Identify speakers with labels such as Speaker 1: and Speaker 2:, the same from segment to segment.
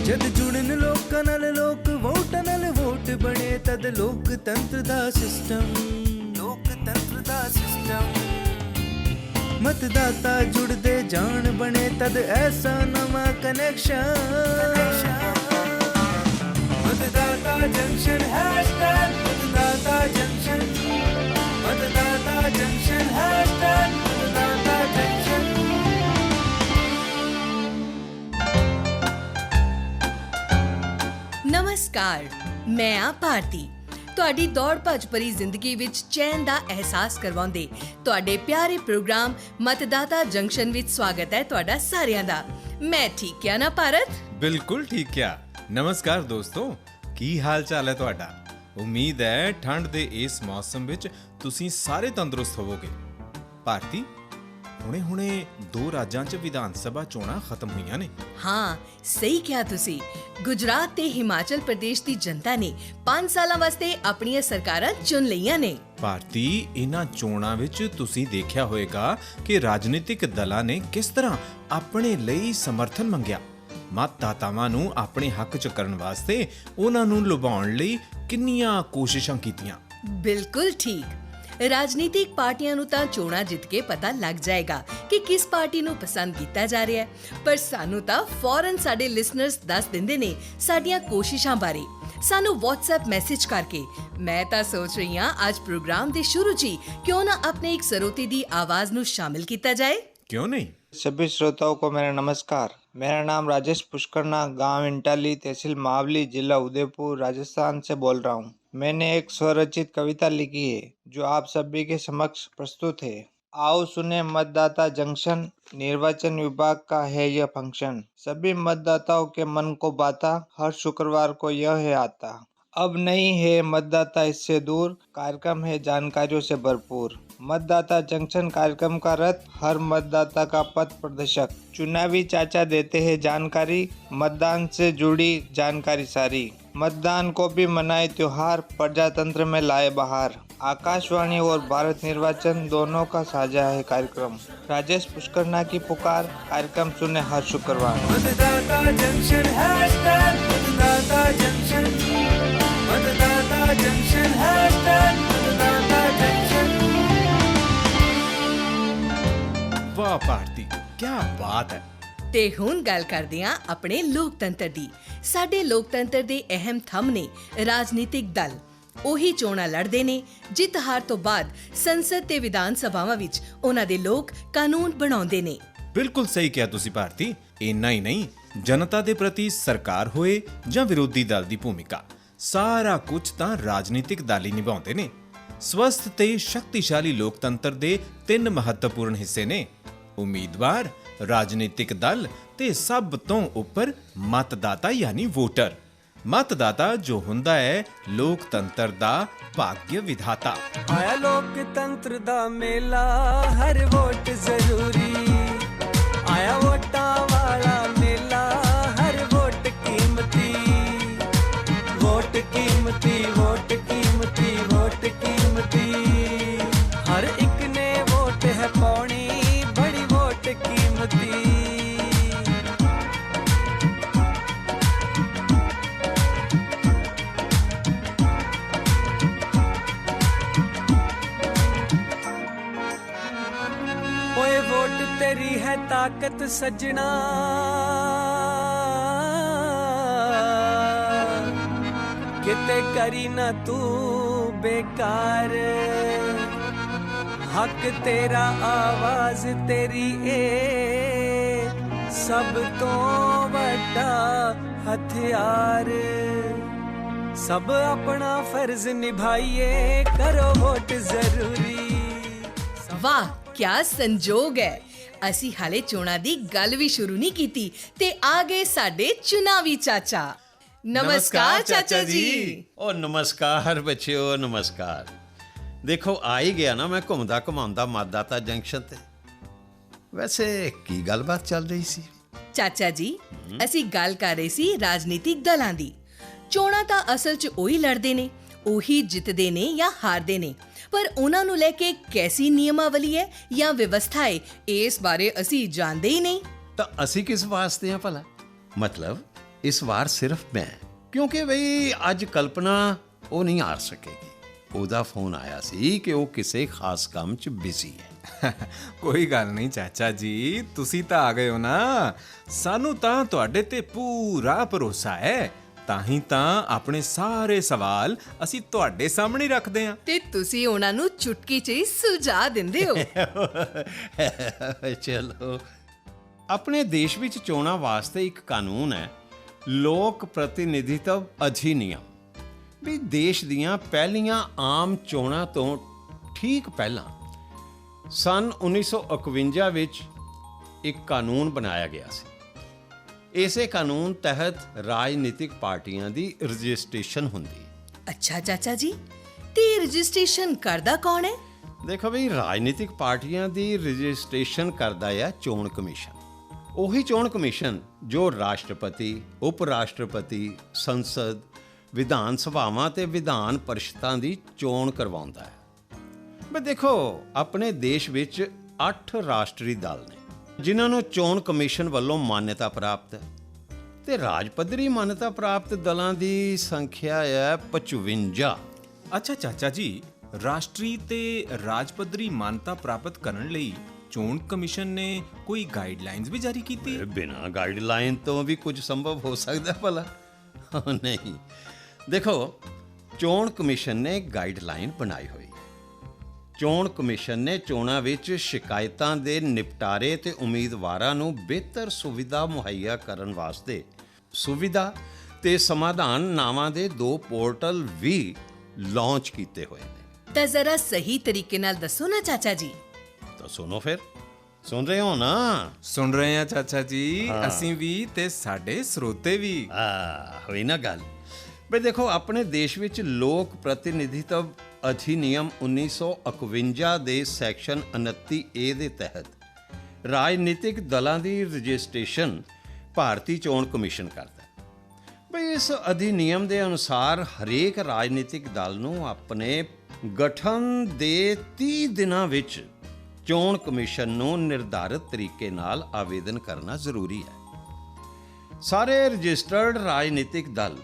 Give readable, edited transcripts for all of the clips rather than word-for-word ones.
Speaker 1: ਜਦ ਜੁੜਨ ਲੋਕਾਂ ਨਾਲ ਲੋਕ ਵੋਟਾਂ ਨਾਲ ਵੋਟ ਬਣੇ ਤਦ ਲੋਕਤੰਤਰ ਦਾ ਸਿਸਟਮ मतदाता जुड़ते जान बने तद ऐसा नवा कनेक्शन मतदाता जंक्शन हैशटैग मतदाता जंक्शन हैशटैग मतदाता जंक्शन।
Speaker 2: नमस्कार, मैं आ भारती। ਤੁਹਾਡੀ ਦੌੜ ਭੱਜ ਭਰੀ ਜ਼ਿੰਦਗੀ ਵਿੱਚ ਚੈਨ ਦਾ ਅਹਿਸਾਸ ਕਰਵਾਉਂਦੇ ਤੁਹਾਡੇ ਪਿਆਰੇ ਪ੍ਰੋਗਰਾਮ ਮਤਦਾਤਾ ਜੰਕਸ਼ਨ ਵਿੱਚ ਸਵਾਗਤ ਹੈ ਤੁਹਾਡਾ ਸਾਰਿਆਂ ਦਾ। ਮੈਂ ਠੀਕ ਕਿਹਾ ਨਾ ਭਾਰਤ?
Speaker 3: ਬਿਲਕੁਲ ਠੀਕ ਕਿਹਾ। ਨਮਸਕਾਰ ਦੋਸਤੋ, ਕੀ ਹਾਲ ਚਾਲ ਹੈ ਤੁਹਾਡਾ? ਉਮੀਦ ਹੈ ਠੰਡ ਦੇ ਇਸ ਮੌਸਮ ਵਿੱਚ ਤੁਸੀਂ ਸਾਰੇ ਤੰਦਰੁਸਤ ਹੋਵੋਗੇ। ਭਾਰਤੀ, ਹੁਣੇ 2 ਰਾਜਾਂ 'ਚ ਵਿਧਾਨ ਸਭਾ ਚੋਣਾਂ ਖਤਮ ਹੋਈਆਂ ਨੇ।
Speaker 2: ਹਾਂ, ਸਹੀ ਕਿਹਾ ਤੁਸੀਂ। ਗੁਜਰਾਤ ਤੇ ਹਿਮਾਚਲ ਪ੍ਰਦੇਸ਼ ਦੀ ਜਨਤਾ ਨੇ 5 ਸਾਲਾਂ ਵਾਸਤੇ ਆਪਣੀਆਂ ਸਰਕਾਰਾਂ ਚੁਣ ਲਈਆਂ ਨੇ।
Speaker 3: ਭਾਰਤੀ, ਇਹਨਾਂ ਚੋਣਾਂ ਵਿੱਚ ਤੁਸੀਂ ਦੇਖਿਆ ਹੋਵੇਗਾ ਕਿ ਰਾਜਨੀਤਿਕ ਦਲਾਂ ਨੇ ਕਿਸ ਤਰ੍ਹਾਂ ਆਪਣੇ ਲਈ ਸਮਰਥਨ ਮੰਗਿਆ। ਮਤਦਾਤਾਵਾਂ ਨੂੰ ਆਪਣੇ ਹੱਕ 'ਚ ਕਰਨ ਵਾਸਤੇ ਉਹਨਾਂ ਨੂੰ ਲੁਭਾਉਣ ਲਈ ਕਿੰਨੀਆਂ ਕੋਸ਼ਿਸ਼ਾਂ ਕੀਤੀਆਂ।
Speaker 2: ਬਿਲਕੁਲ ਠੀਕ। ਰਾਜਨੀਤਿਕ ਪਾਰਟੀਆਂ ਨੂੰ ਤਾਂ ਚੋਣਾਂ ਜਿੱਤ ਕੇ ਪਤਾ ਲੱਗ ਜਾਏਗਾ ਕਿ ਕਿਸ ਪਾਰਟੀ ਨੂੰ ਪਸੰਦ ਕੀਤਾ ਜਾ ਰਿਹਾ ਹੈ, ਪਰ ਸਾਨੂੰ ਤਾਂ ਫੌਰਨ ਸਾਡੇ ਲਿਸਨਰਸ ਦੱਸ ਦਿੰਦੇ ਨੇ ਸਾਡੀਆਂ ਕੋਸ਼ਿਸ਼ਾਂ ਬਾਰੇ, ਸਾਨੂੰ WhatsApp ਮੈਸੇਜ ਕਰਕੇ। ਮੈਂ ਤਾਂ ਸੋਚ ਰਹੀ ਹਾਂ ਅੱਜ ਪ੍ਰੋਗਰਾਮ ਦੇ ਸ਼ੁਰੂ 'ਚ ਹੀ ਕਿਉਂ ਨਾ ਆਪਣੇ ਇੱਕ ਸਰੋਤੇ ਦੀ ਆਵਾਜ਼ ਨੂੰ ਸ਼ਾमिल ਕੀਤਾ ਜਾਏ।
Speaker 3: क्यों नहीं?
Speaker 4: सभी श्रोताओं को मेरा नमस्कार। मेरा नाम राजेश पुष्करना, गांव इंटाली, तहसील मावली, जिला उदयपुर, राजस्थान से बोल रहा हूँ। मैंने एक स्वरचित कविता लिखी है जो आप सभी के समक्ष प्रस्तुत है। आओ सुने मतदाता जंक्शन, निर्वाचन विभाग का है यह फंक्शन। सभी मतदाताओं के मन को बाता, हर शुक्रवार को यह है आता। अब नहीं है मतदाता इससे दूर, कार्यक्रम है जानकारियों से भरपूर। मतदाता जंक्शन कार्यक्रम का रथ, हर मतदाता का पथ प्रदर्शक। चुनावी चाचा देते हैं जानकारी, मतदान से जुड़ी जानकारी सारी। मतदान को भी मनाए त्योहार, प्रजातंत्र में लाए बहार। आकाशवाणी और भारत निर्वाचन दोनों का साझा है कार्यक्रम। राजेश पुष्करना की पुकार, कार्यक्रम सुने हर शुक्रवार।
Speaker 1: मतदाता जंक्शन हैशटैग मतदाता जंक्शन हैशटैग मतदाता जंक्शन।
Speaker 3: ਵਾਹ ਭਾਰਤੀ, ਕੀ ਬਾਤ ਹੈ।
Speaker 2: ਤੇ ਹੁਣ ਗੱਲ ਕਰਦੇ ਹਾਂ ਆਪਣੇ ਲੋਕਤੰਤਰ ਦੀ। ਸਾਡੇ ਲੋਕਤੰਤਰ ਦੇ ਅਹਿਮ ਥੰਮ ਨੇ ਰਾਜਨੀਤਿਕ ਦਲ। ਉਹੀ ਚੋਣਾਂ ਲੜਦੇ ਨੇ, ਜਿੱਤ ਹਾਰ ਤੋਂ ਬਾਅਦ ਸੰਸਦ ਤੇ ਵਿਧਾਨ ਸਭਾਵਾਂ ਵਿੱਚ ਉਹਨਾਂ ਦੇ ਲੋਕ ਕਾਨੂੰਨ ਬਣਾਉਂਦੇ ਨੇ।
Speaker 3: ਬਿਲਕੁਲ ਸਹੀ ਕਿਹਾ ਤੁਸੀਂ ਭਾਰਤੀ। ਇੰਨਾ ਹੀ ਨਹੀਂ, ਜਨਤਾ ਦੇ ਪ੍ਰਤੀ ਸਰਕਾਰ ਹੋਏ ਜਾਂ ਵਿਰੋਧੀ ਦਲ ਦੀ ਭੂਮਿਕਾ, ਸਾਰਾ ਕੁਝ ਤਾਂ ਰਾਜਨੀਤਿਕ ਦਲ ਹੀ ਨਿਭਾਉਂਦੇ ਨੇ। ਸਵਸਥ ਤੇ ਸ਼ਕਤੀਸ਼ਾਲੀ ਲੋਕਤੰਤਰ ਦੇ 3 ਮਹੱਤਵਪੂਰਨ ਹਿੱਸੇ ਨੇ: ਉਮੀਦਵਾਰ, ਰਾਜਨੀਤਿਕ ਦਲ ਤੇ ਸਭ ਤੋਂ ਉੱਪਰ ਮਤਦਾਤਾ ਯਾਨੀ ਵੋਟਰ। ਮਤਦਾਤਾ ਜੋ ਹੁੰਦਾ ਹੈ ਲੋਕਤੰਤਰ ਦਾ ਭਾਗਯ ਵਿਧਾਤਾ।
Speaker 1: ਆਇਆ ਲੋਕਤੰਤਰ ਦਾ ਮੇਲਾ, ਹਰ ਵੋਟ ਜ਼ਰੂਰੀ। ਆਇਆ ਵੋਟਾਂ ਵਾਲਾ ਮੇਲਾ, ਹਰ ਵੋਟ ਕੀਮਤੀ। ਵੋਟ ਕੀਮਤੀ, ਵੋਟ ਕੀਮਤੀ, ਵੋਟ ਕੀਮਤੀ। ਹਰ ਇੱਕ ਨੇ ਵੋਟ ਹੈ ਪਾਉਣੀ, ਬੜੀ ਵੋਟ ਕੀਮਤੀ। ਓਏ ਵੋਟ ਤੇਰੀ ਹੈ ਤਾਕਤ ਸੱਜਣਾ, ਕਿਤੇ ਕਰੀ ਨਾ ਤੂੰ ਬੇਕਾਰ। ਹੱਕ ਤੇਰਾ, ਆਵਾਜ਼ ਤੇਰੀ ਏ ਸਭ ਤੋਂ ਵੱਡਾ ਹਥਿਆਰ। ਸਭ ਆਪਣਾ ਫਰਜ਼ ਨਿਭਾਈਏ, ਕਰੋ ਵੋਟ ਜ਼ਰੂਰੀ।
Speaker 2: ਵਾਹ, ਕਿਆ ਸੰਜੋਗ ਹੈ। ਅਸੀਂ ਹਾਲੇ ਚੋਣਾਂ ਦੀ ਗੱਲ ਵੀ ਸ਼ੁਰੂ ਨਹੀਂ ਕੀਤੀ ਤੇ ਆ ਗਏ ਸਾਡੇ ਚੁਣਾਵੀ ਚਾਚਾ। ਨਮਸਕਾਰ ਚਾਚਾ ਜੀ।
Speaker 5: ਉਹ ਨਮਸਕਾਰ ਬੱਚਿਓ, ਨਮਸਕਾਰ। ਦੇਖੋ ਆ ਹੀ ਗਿਆ ਨਾ ਮੈਂ ਘੁੰਮਦਾ ਘੁਮਾਉਂਦਾ ਮਤਦਾਤਾ ਜੰਕਸ਼ਨ ਤੇ। ਵੈਸੇ ਕੀ ਗੱਲਬਾਤ ਚੱਲ ਰਹੀ ਸੀ
Speaker 2: ਚਾਚਾ ਜੀ? ਅਸੀਂ ਗੱਲ ਕਰ ਰਹੇ ਸੀ ਰਾਜਨੀਤਿਕ ਦਲਾਂ ਦੀ। ਚੋਣਾਂ ਤਾਂ ਅਸਲ 'ਚ ਉਹੀ ਲੜਦੇ ਨੇ, ਉਹੀ ਜਿੱਤਦੇ ਨੇ ਜਾਂ ਹਾਰਦੇ ਨੇ, ਪਰ ਉਹਨਾਂ ਨੂੰ ਲੈ ਕੇ ਕੈਸੀ ਨਿਯਮਾਵਲੀ ਹੈ ਜਾਂ ਵਿਵਸਥਾ ਹੈ, ਇਸ ਬਾਰੇ ਅਸੀਂ ਜਾਣਦੇ ਹੀ ਨਹੀਂ।
Speaker 5: ਤਾਂ ਅਸੀਂ ਕਿਸ ਵਾਸਤੇ ਆ ਭਲਾ? ਮਤਲਬ इस बार सिर्फ मैं, क्योंकि बई अज कल्पना वो नहीं हार सकेगी। ਉਹਦਾ ਫੋਨ ਆਇਆ ਸੀ ਕਿ ਉਹ ਕਿਸੇ ਖਾਸ ਕੰਮ 'ਚ ਬਿਜ਼ੀ ਹੈ।
Speaker 3: ਕੋਈ ਗੱਲ ਨਹੀਂ ਚਾਚਾ ਜੀ, ਤੁਸੀਂ ਤਾਂ ਆ ਗਏ ਹੋ ਨਾ। ਸਾਨੂੰ ਤਾਂ ਤੁਹਾਡੇ ਤੇ ਪੂਰਾ ਭਰੋਸਾ ਹੈ, ਤਾਂ ਹੀ ਤਾਂ ਆਪਣੇ ਸਾਰੇ ਸਵਾਲ ਅਸੀਂ ਤੁਹਾਡੇ ਸਾਹਮਣੇ ਰੱਖਦੇ ਹਾਂ
Speaker 2: ਤੇ ਤੁਸੀਂ ਉਹਨਾਂ ਨੂੰ ਚੁਟਕੀ 'ਚ ਹੀ ਸੁਝਾ ਦਿੰਦੇ ਹੋ।
Speaker 5: ਚਲੋ, ਆਪਣੇ ਦੇਸ਼ ਵਿੱਚ ਚੋਣਾਂ ਵਾਸਤੇ ਇੱਕ ਕਾਨੂੰਨ ਹੈ, ਲੋਕ ਪ੍ਰਤੀਨਿਧਿਤਵ ਅਧਿਨਿਯਮ। ਵੀ ਦੇਸ਼ ਦੀਆਂ ਪਹਿਲੀਆਂ ਆਮ ਚੋਣਾਂ ਤੋਂ ਠੀਕ ਪਹਿਲਾਂ ਸਨ 1951 ਵਿੱਚ ਇੱਕ ਕਾਨੂੰਨ ਬਣਾਇਆ ਗਿਆ ਸੀ। ਇਸੇ ਕਾਨੂੰਨ ਤਹਿਤ ਰਾਜਨੀਤਿਕ ਪਾਰਟੀਆਂ ਦੀ ਰਜਿਸਟ੍ਰੇਸ਼ਨ ਹੁੰਦੀ।
Speaker 2: ਅੱਛਾ ਚਾਚਾ ਜੀ, ਤੇ ਰਜਿਸਟ੍ਰੇਸ਼ਨ ਕਰਦਾ ਕੌਣ ਹੈ?
Speaker 5: ਦੇਖੋ ਵੀ ਰਾਜਨੀਤਿਕ ਪਾਰਟੀਆਂ ਦੀ ਰਜਿਸਟ੍ਰੇਸ਼ਨ ਕਰਦਾ ਹੈ ਚੋਣ ਕਮਿਸ਼ਨ। ਉਹੀ ਚੋਣ ਕਮਿਸ਼ਨ ਜੋ ਰਾਸ਼ਟਰਪਤੀ, ਉਪ ਰਾਸ਼ਟਰਪਤੀ, ਸੰਸਦ, ਵਿਧਾਨ ਸਭਾਵਾਂ ਤੇ ਵਿਧਾਨ ਪਰਿਸ਼ਦਾਂ ਦੀ ਚੋਣ ਕਰਵਾਉਂਦਾ ਹੈ। ਬਈ ਦੇਖੋ, ਆਪਣੇ ਦੇਸ਼ ਵਿੱਚ 8 ਰਾਸ਼ਟਰੀ ਦਲ ਨੇ ਜਿਨ੍ਹਾਂ ਨੂੰ ਚੋਣ ਕਮਿਸ਼ਨ ਵੱਲੋਂ ਮਾਨਤਾ ਪ੍ਰਾਪਤ ਹੈ, ਤੇ ਰਾਜ ਪੱਧਰੀ ਮਾਨਤਾ ਪ੍ਰਾਪਤ ਦਲਾਂ ਦੀ ਸੰਖਿਆ ਹੈ 55।
Speaker 3: ਅੱਛਾ ਚਾਚਾ ਜੀ, ਰਾਸ਼ਟਰੀ ਤੇ ਰਾਜ ਪੱਧਰੀ ਮਾਨਤਾ ਪ੍ਰਾਪਤ ਕਰਨ ਲਈ ਚੋਣ ਕਮਿਸ਼ਨ ਨੇ ਕੋਈ ਗਾਈਡਲਾਈਨਸ ਵੀ ਜਾਰੀ ਕੀਤੀ?
Speaker 5: ਬਿਨਾਂ ਗਾਈਡਲਾਈਨ ਤੋਂ ਵੀ ਕੁਝ ਸੰਭਵ ਹੋ ਸਕਦਾ ਭਲਾ? ਨਹੀਂ, ਦੇਖੋ, ਚੋਣ ਕਮਿਸ਼ਨ ਨੇ ਗਾਈਡਲਾਈਨ ਬਣਾਈ ਹੋਈ। ਚੋਣ ਕਮਿਸ਼ਨ ਨੇ ਚੋਣਾਂ ਵਿੱਚ ਸ਼ਿਕਾਇਤਾਂ ਦੇ ਨਿਪਟਾਰੇ ਤੇ ਉਮੀਦਵਾਰਾਂ ਨੂੰ ਬਿਹਤਰ ਸੁਵਿਧਾ ਮੁਹੱਈਆ ਕਰਨ ਵਾਸਤੇ ਸੁਵਿਧਾ ਤੇ ਸਮਾਧਾਨ ਨਾਵਾਂ ਦੇ 2 ਪੋਰਟਲ ਵੀ ਲਾਂਚ ਕੀਤੇ ਹੋਏ ਨੇ।
Speaker 2: ਤਾਂ ਜ਼ਰਾ ਸਹੀ ਤਰੀਕੇ ਨਾਲ ਦੱਸੋ ਨਾ ਚਾਚਾ ਜੀ।
Speaker 5: ਤਾਂ ਸੁਣੋ ਫਿਰ, ਸੁਣ ਰਹੇ ਹੋ ਨਾ?
Speaker 3: ਸੁਣ ਰਹੇ ਹਾਂ ਚਾਚਾ ਜੀ, ਅਸੀਂ ਵੀ ਤੇ ਸਾਡੇ ਸਰੋਤੇ ਵੀ।
Speaker 5: ਹੋਈ ਨਾ ਗੱਲ। ਬਈ ਦੇਖੋ, ਆਪਣੇ ਦੇਸ਼ ਵਿੱਚ ਲੋਕ ਪ੍ਰਤੀਨਿਧਿਤਵ ਅਧਿਨਿਯਮ 1951 ਦੇ ਸੈਕਸ਼ਨ 29A ਦੇ ਤਹਿਤ ਰਾਜਨੀਤਿਕ ਦਲਾਂ ਦੀ ਰਜਿਸਟ੍ਰੇਸ਼ਨ ਭਾਰਤੀ ਚੋਣ ਕਮਿਸ਼ਨ ਕਰਦਾ ਹੈ। ਬਈ ਇਸ ਅਧਿਨਿਯਮ ਦੇ ਅਨੁਸਾਰ ਹਰੇਕ ਰਾਜਨੀਤਿਕ ਦਲ ਨੂੰ ਆਪਣੇ ਗਠਨ ਦੇ 30 ਦਿਨਾਂ ਵਿੱਚ ਚੋਣ ਕਮਿਸ਼ਨ ਨੂੰ ਨਿਰਧਾਰਿਤ ਤਰੀਕੇ ਨਾਲ ਆਵੇਦਨ ਕਰਨਾ ਜ਼ਰੂਰੀ ਹੈ। ਸਾਰੇ ਰਜਿਸਟਰਡ ਰਾਜਨੀਤਿਕ ਦਲ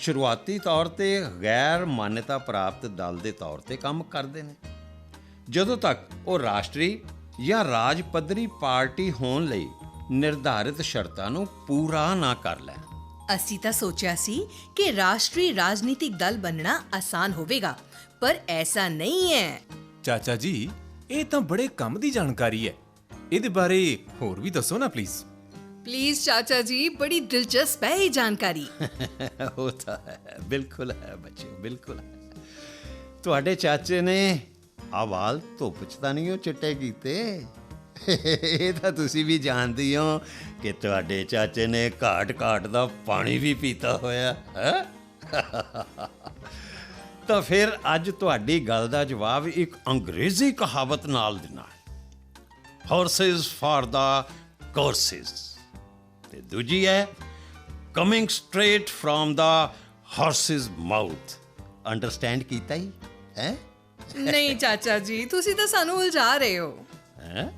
Speaker 5: ਸ਼ੁਰੂਆਤੀ ਤੌਰ ਤੇ ਗੈਰ ਮਾਨਤਾ ਪ੍ਰਾਪਤ ਦਲ ਦੇ ਤੌਰ ਤੇ ਕੰਮ ਕਰਦੇ ਨੇ, ਜਦੋਂ ਤੱਕ ਉਹ ਰਾਸ਼ਟਰੀ ਜਾਂ ਰਾਜ ਪੱਧਰੀ ਪਾਰਟੀ ਹੋਣ ਲਈ ਨਿਰਧਾਰਿਤ ਸ਼ਰਤਾਂ ਨੂੰ ਪੂਰਾ ਨਾ ਕਰ ਲੈਣ।
Speaker 2: ਅਸੀਂ ਤਾਂ ਸੋਚਿਆ ਸੀ ਕਿ ਰਾਸ਼ਟਰੀ ਰਾਜਨੀਤਿਕ ਦਲ ਬਣਨਾ ਆਸਾਨ ਹੋਵੇਗਾ, ਪਰ ਐਸਾ ਨਹੀਂ ਹੈ।
Speaker 3: ਚਾਚਾ ਜੀ, ਇਹ ਤਾਂ ਬੜੇ ਕੰਮ ਦੀ ਜਾਣਕਾਰੀ ਹੈ, ਇਹਦੇ ਬਾਰੇ ਹੋਰ ਵੀ ਦੱਸੋ ਨਾ ਪਲੀਜ਼।
Speaker 2: प्लीज चाचा जी, बड़ी दिलचस्प है ये जानकारी।
Speaker 5: होता है, बिल्कुल है बच्चों, बिल्कुल है। ਤੁਹਾਡੇ ਚਾਚੇ ਨੇ ਆਵਾਲ ਧੁੱਪ 'ਚ ਤਾਂ ਨਹੀਂ ਉਹ ਚਿੱਟੇ ਕੀਤੇ। ਇਹ ਤਾਂ ਤੁਸੀਂ ਵੀ ਜਾਣਦੇ ਹੋ ਕਿ ਤੁਹਾਡੇ ਚਾਚੇ ਨੇ ਘਾਟ ਦਾ ਪਾਣੀ ਵੀ ਪੀਤਾ ਹੋਇਆ ਹੈ। ਤਾਂ ਫਿਰ ਅੱਜ ਤੁਹਾਡੀ ਗੱਲ ਦਾ ਜਵਾਬ ਇੱਕ ਅੰਗਰੇਜ਼ੀ ਕਹਾਵਤ ਨਾਲ ਦੇਣਾ ਹੈ, ਹਾਰਸਿਸ ਫਾਰ ਦਾ ਕੋਰਸਿਸ, ਤੇ ਦੂਜੀ ਹੈ coming straight from the horse's mouth. Understand ਕੀਤਾ ਹੀ ਹੈ?
Speaker 2: ਨਹੀਂ ਚਾਚਾ ਜੀ, ਤੁਸੀਂ ਤਾਂ ਸਾਨੂੰ ਉਲਝਾ ਰਹੇ ਹੋ।
Speaker 5: ਹੈ,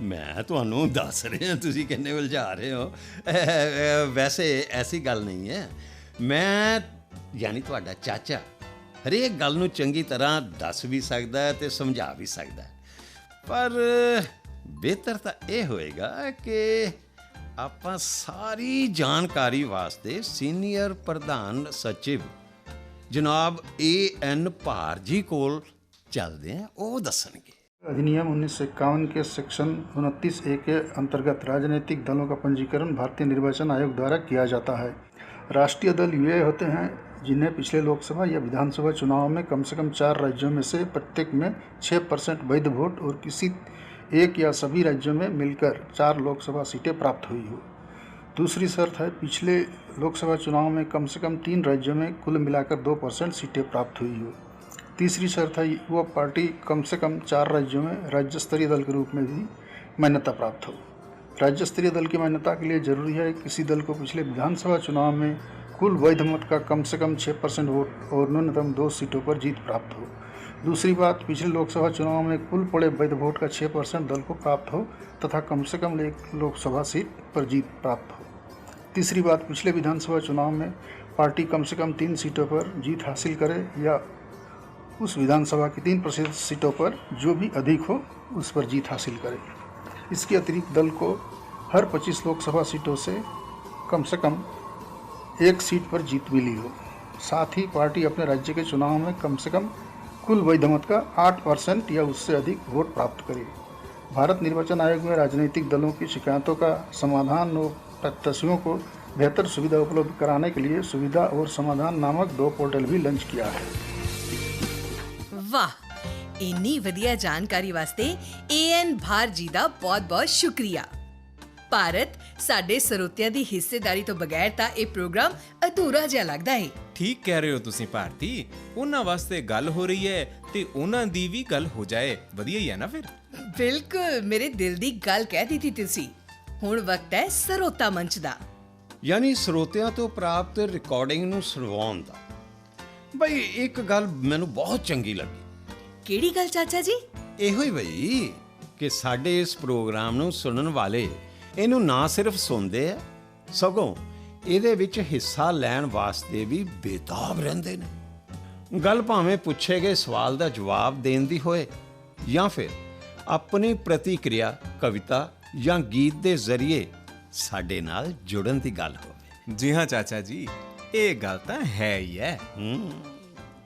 Speaker 5: ਮੈਂ ਤੁਹਾਨੂੰ ਦੱਸ ਰਿਹਾ, ਤੁਸੀਂ ਕਿੰਨੇ ਉਲਝਾ ਰਹੇ ਹੋ। ਵੈਸੇ ਐਸੀ ਗੱਲ ਨਹੀਂ ਹੈ, ਮੈਂ ਯਾਨੀ ਤੁਹਾਡਾ ਚਾਚਾ ਹਰੇਕ ਗੱਲ ਨੂੰ ਚੰਗੀ ਤਰ੍ਹਾਂ ਦੱਸ ਵੀ ਸਕਦਾ ਹੈ ਤੇ ਸਮਝਾ ਵੀ ਸਕਦਾ ਹੈ, ਪਰ ਬਿਹਤਰ ਤਾਂ ਇਹ ਹੋਏਗਾ ਕਿ ਆਪਾਂ ਸਾਰੀ ਜਾਣਕਾਰੀ ਵਾਸਤੇ ਸੀਨੀਅਰ ਪ੍ਰਧਾਨ ਸਚਿਵ जनाब A.N. भारजी कोल चलते हैं, वो दसणगे।
Speaker 6: अधिनियम 1951 के सेक्शन 29A के अंतर्गत राजनीतिक दलों का पंजीकरण भारतीय निर्वाचन आयोग द्वारा किया जाता है। राष्ट्रीय दल वे होते हैं जिन्हें पिछले लोकसभा या विधानसभा चुनाव में कम से कम 4 राज्यों में से प्रत्येक में 6% वैध वोट और किसी एक या सभी राज्यों में मिलकर 4 लोकसभा सीटें प्राप्त हुई हो। दूसरी शर्त है पिछले लोकसभा चुनाव में कम से कम 3 राज्यों में कुल मिलाकर 2% सीटें प्राप्त हुई हो। तीसरी शर्त है वह पार्टी कम से कम 4 राज्यों में राज्य स्तरीय दल के रूप में भी मान्यता प्राप्त हो। राज्य स्तरीय दल की मान्यता के लिए जरूरी है किसी दल को पिछले विधानसभा चुनाव में कुल वैध मत का कम से कम 6% वोट और न्यूनतम 2 सीटों पर जीत प्राप्त हो। दूसरी बात, पिछले लोकसभा चुनाव में कुल पड़े वैध वोट का 6% दल को प्राप्त हो तथा कम से कम 1 लोकसभा सीट पर जीत प्राप्त हो। तीसरी बात, पिछले विधानसभा चुनाव में पार्टी कम से कम 3 सीटों पर जीत हासिल करे या उस विधानसभा की 3% सीटों पर जो भी अधिक हो उस पर जीत हासिल करे। इसके अतिरिक्त दल को हर 25 लोकसभा सीटों से कम 1 सीट पर जीत मिली हो। साथ ही पार्टी अपने राज्य के चुनाव में कम से कम कुल बहुमत का 8% या उससे अधिक वोट प्राप्त करे। भारत निर्वाचन आयोग में राजनीतिक दलों की शिकायतों का समाधान और प्रत्याशियों को बेहतर सुविधा उपलब्ध कराने के लिए सुविधा और समाधान नामक 2 पोर्टल भी लॉन्च किया है।
Speaker 2: वाह, ਇੰਨੀ ਵਧੀਆ ਜਾਣਕਾਰੀ ਵਾਸਤੇ AN ਭਾਰ ਜੀ ਦਾ ਬਹੁਤ-ਬਹੁਤ ਸ਼ੁਕਰੀਆ। ਭਾਰਤ, ਸਾਡੇ ਸਰੋਤਿਆਂ ਦੀ ਹਿੱਸੇਦਾਰੀ ਤੋਂ ਬਗੈਰ ਤਾਂ ਇਹ ਪ੍ਰੋਗਰਾਮ ਅਧੂਰਾ ਜਿਹਾ ਲੱਗਦਾ ਹੈ।
Speaker 3: ਠੀਕ ਕਹਿ ਰਹੇ ਹੋ ਤੁਸੀਂ ਭਾਰਤੀ। ਉਹਨਾਂ ਵਾਸਤੇ ਗੱਲ ਹੋ ਰਹੀ ਹੈ ਤੇ ਉਹਨਾਂ ਦੀ ਵੀ ਗੱਲ ਹੋ ਜਾਏ, ਵਧੀਆ ਹੀ ਹੈ ਨਾ ਫਿਰ।
Speaker 2: ਬਿਲਕੁਲ, ਮੇਰੇ ਦਿਲ ਦੀ ਗੱਲ ਕਹਿ ਦਿੱਤੀ ਤੁਸੀਂ। ਹੁਣ ਵਕਤ ਹੈ ਸਰੋਤਾ ਮੰਚ ਦਾ,
Speaker 5: ਯਾਨੀ ਸਰੋਤਿਆਂ ਤੋਂ ਪ੍ਰਾਪਤ ਰਿਕਾਰਡਿੰਗ ਨੂੰ ਸੁਣਵਾਉਣ ਦਾ। ਬਈ ਇੱਕ ਗੱਲ ਮੈਨੂੰ ਬਹੁਤ ਚੰਗੀ ਲੱਗੀ।
Speaker 2: ਕਿਹੜੀ ਗੱਲ ਚਾਚਾ ਜੀ?
Speaker 5: ਇਹੋ ਹੀ ਬਈ ਕਿ ਸਾਡੇ ਇਸ ਪ੍ਰੋਗਰਾਮ ਨੂੰ ਸੁਣਨ ਵਾਲੇ ਇਹਨੂੰ ਨਾ ਸਿਰਫ ਸੁਣਦੇ ਆ, ਸਗੋਂ ਇਹਦੇ ਵਿੱਚ ਹਿੱਸਾ ਲੈਣ ਵਾਸਤੇ ਵੀ ਬੇਤਾਬ ਰਹਿੰਦੇ ਨੇ। ਗੱਲ ਭਾਵੇਂ ਪੁੱਛੇ ਗਏ ਸਵਾਲ ਦਾ ਜਵਾਬ ਦੇਣ ਦੀ ਹੋਏ ਜਾਂ ਫਿਰ ਆਪਣੀ ਪ੍ਰਤੀਕਿਰਿਆ ਕਵਿਤਾ ਜਾਂ ਗੀਤ ਦੇ ਜ਼ਰੀਏ ਸਾਡੇ ਨਾਲ ਜੁੜਨ ਦੀ ਗੱਲ ਹੋਵੇ।
Speaker 3: ਜੀ ਹਾਂ ਚਾਚਾ ਜੀ, ਇਹ ਗੱਲ ਤਾਂ ਹੈ ਹੀ ਹੈ।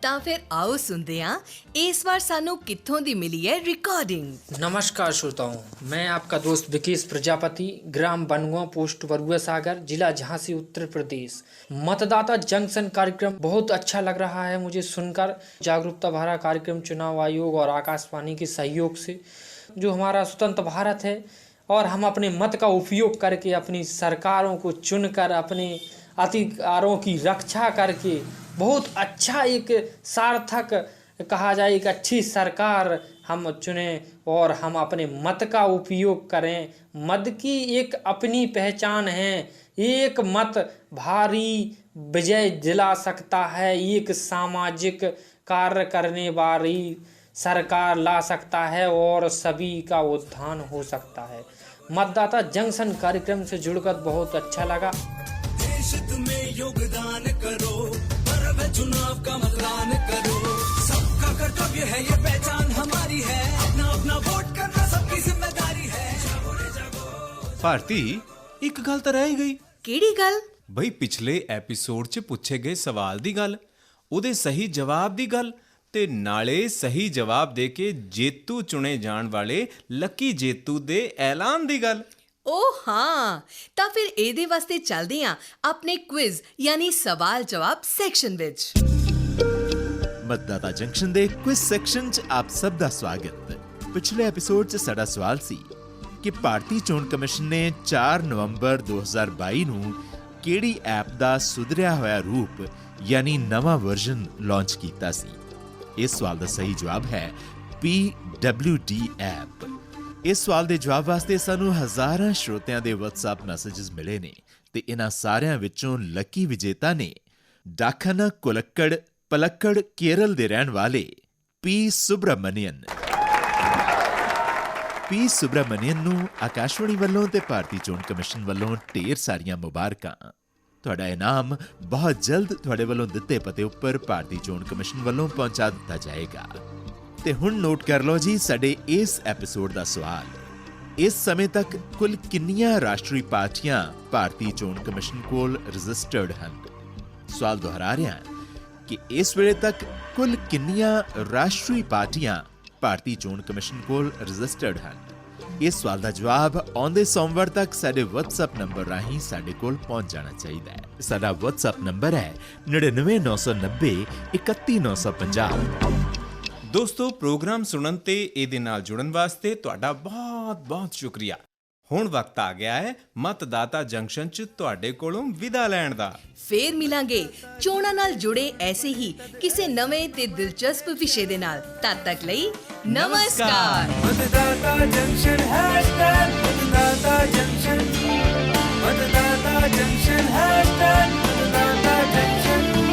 Speaker 2: ਤਾਂ ਫਿਰ ਆਓ सुनते हैं इस बार सानू कित्थों दी मिली है रिकॉर्डिंग।
Speaker 7: नमस्कार श्रोताओं, मैं आपका दोस्त विकेश प्रजापति, ग्राम बनगुआ, पोस्ट बरुआ सागर, जिला झांसी, उत्तर प्रदेश। मतदाता जंक्शन कार्यक्रम बहुत अच्छा लग रहा है मुझे सुनकर। जागरूकता भरा कार्यक्रम चुनाव आयोग और आकाशवाणी के सहयोग से, जो हमारा स्वतंत्र भारत है और हम अपने मत का उपयोग करके अपनी सरकारों को चुनकर अपने अधिकारों की रक्षा करके बहुत अच्छा एक सार्थक कहा जाए एक अच्छी सरकार हम चुनें और हम अपने मत का उपयोग करें। मत की एक अपनी पहचान है। एक मत भारी विजय दिला सकता है, एक सामाजिक कार्य करने वाली सरकार ला सकता है और सभी का उत्थान हो सकता है। मतदाता जंक्शन कार्यक्रम से जुड़कर बहुत अच्छा लगा।
Speaker 1: देश में योगदान करो, पर्व चुनाव का मतदान करो, सबका कर्तव्य है ये पहचान हमारी है, अपना अपना वोट करना सबकी जिम्मेदारी है। जागो रे जागो।
Speaker 3: ਭਾਰਤੀ, ਇੱਕ ਗੱਲ ਤਾਂ ਰਹਿ ਹੀ ਗਈ।
Speaker 2: ਕਿਹੜੀ ਗੱਲ?
Speaker 3: ਬਈ ਪਿਛਲੇ ਐਪੀਸੋਡ 'ਚ ਪੁੱਛੇ ਗਏ ਸਵਾਲ ਦੀ ਗੱਲ, ਉਹਦੇ ਸਹੀ ਜਵਾਬ ਦੀ ਗੱਲ ਤੇ ਨਾਲੇ ਸਹੀ ਜਵਾਬ ਦੇ ਕੇ ਜੇਤੂ ਚੁਣੇ ਜਾਣ ਵਾਲੇ ਲੱਕੀ ਜੇਤੂ ਦੇ ਐਲਾਨ ਦੀ ਗੱਲ।
Speaker 2: ਓ ਹਾਂ, ਤਾਂ ਫਿਰ ਇਹਦੇ ਵਾਸਤੇ ਚੱਲਦੇ ਹਾਂ ਆਪਣੇ ਕੁਇਜ਼ ਯਾਨੀ ਸਵਾਲ ਜਵਾਬ ਸੈਕਸ਼ਨ ਵਿੱਚ।
Speaker 8: मतदाता जंक्शन ਦੇ ਕੁਇਜ਼ ਸੈਕਸ਼ਨ 'ਚ ਆਪ ਸਭ ਦਾ ਸਵਾਗਤ। ਪਿਛਲੇ ਐਪੀਸੋਡ 'ਚ ਸਾਡਾ ਸਵਾਲ ਸੀ ਕਿ ਭਾਰਤੀ ਚੋਣ ਕਮਿਸ਼ਨ ਨੇ 4 ਨਵੰਬਰ 2022 ਨੂੰ ਕਿਹੜੀ ਐਪ ਦਾ ਸੁਧਰਿਆ ਹੋਇਆ ਰੂਪ ਯਾਨੀ ਨਵਾਂ ਵਰਜ਼ਨ ਲਾਂਚ ਕੀਤਾ ਸੀ। ਇਸ ਸਵਾਲ ਦਾ ਸਹੀ ਜਵਾਬ ਹੈ PWD ਐਪ। ਇਸ ਸਵਾਲ ਦੇ ਜਵਾਬ ਵਾਸਤੇ ਸਾਨੂੰ ਹਜ਼ਾਰਾਂ ਸ਼ਰੋਤਿਆਂ ਦੇ WhatsApp ਮੈਸੇजेस ਮਿਲੇ ਨੇ ਤੇ ਇਹਨਾਂ ਸਾਰਿਆਂ ਵਿੱਚੋਂ ਲੱਕੀ ਵਿਜੇਤਾ ਨੇ ਡਾਖਾਨਾ ਕੁਲੱਕੜ ਪਲੱਕੜ ਕੇਰਲ ਦੇ ਰਹਿਣ ਵਾਲੇ P ਸੁਬਰਾਮਨੀਅਨ। P ਸੁਬਰਾਮਨੀਅਨ ਨੂੰ ਆਕਾਸ਼ਵਾਣੀ ਵੱਲੋਂ ਤੇ ਭਾਰਤੀ ਚੋਣ ਕਮਿਸ਼ਨ ਵੱਲੋਂ ਢੇਰ ਸਾਰੀਆਂ ਮੁਬਾਰਕਾਂ। ਤੁਹਾਡਾ ਇਨਾਮ ਬਹੁਤ ਜਲਦ ਤੁਹਾਡੇ ਵੱਲੋਂ ਦਿੱਤੇ ਪਤੇ ਉੱਪਰ ਭਾਰਤੀ ਚੋਣ ਕਮਿਸ਼ਨ ਵੱਲੋਂ ਪਹੁੰਚਾ ਦਿੱਤਾ ਜਾਏਗਾ। ਤੇ ਹੁਣ ਨੋਟ ਕਰ ਲਓ ਜੀ ਸਾਡੇ ਇਸ ਐਪੀਸੋਡ ਦਾ ਸਵਾਲ। ਇਸ ਸਮੇਂ ਤੱਕ ਕੁੱਲ ਕਿੰਨੀਆਂ ਰਾਸ਼ਟਰੀ ਪਾਰਟੀਆਂ ਭਾਰਤੀ ਚੋਣ ਕਮਿਸ਼ਨ ਕੋਲ ਰਜਿਸਟਰਡ ਹਨ? ਸਵਾਲ ਦੁਹਰਾ ਰਿਹਾ ਕਿ ਇਸ ਵੇਲੇ ਤੱਕ ਕੁੱਲ ਕਿੰਨੀਆਂ ਰਾਸ਼ਟਰੀ ਪਾਰਟੀਆਂ ਭਾਰਤੀ ਚੋਣ ਕਮਿਸ਼ਨ ਕੋਲ ਰਜਿਸਟਰਡ ਹਨ? ਇਸ ਸਵਾਲ ਦਾ ਜਵਾਬ ਆਉਂਦੇ ਸੋਮਵਾਰ ਤੱਕ ਸਾਡੇ WhatsApp ਨੰਬਰ ਰਾਹੀਂ ਸਾਡੇ ਕੋਲ ਪਹੁੰਚ ਜਾਣਾ ਚਾਹੀਦਾ ਹੈ। ਸਾਡਾ WhatsApp ਨੰਬਰ ਹੈ 9990 31950।
Speaker 3: ਦੋਸਤੋ, ਪ੍ਰੋਗਰਾਮ ਸੁਣਨ ਤੇ ਇਹਦੇ ਨਾਲ ਜੁੜਨ ਵਾਸਤੇ ਤੁਹਾਡਾ ਬਹੁਤ ਸ਼ੁਕਰੀਆ। ਹੁਣ ਵਕਤ ਆ ਗਿਆ ਹੈ ਮਤਦਾਤਾ ਜੰਕਸ਼ਨ 'ਚ ਤੁਹਾਡੇ ਕੋਲੋਂ ਵਿਦਾ ਲੈਣ ਦਾ।
Speaker 2: ਫੇਰ ਮਿਲਾਂਗੇ ਚੋਣਾਂ ਨਾਲ ਜੁੜੇ ਐਸੇ ਹੀ ਕਿਸੇ ਨਵੇਂ ਤੇ ਦਿਲਚਸਪ ਵਿਸ਼ੇ ਦੇ ਨਾਲ। ਤਦ ਤੱਕ ਲਈ ਨਮਸਕਾਰ।
Speaker 1: मतदाता जंक्शन हैशटैग मतदाता जंक्शन, मतदाता जंक्शन हैशटैग मतदाता जंक्शन।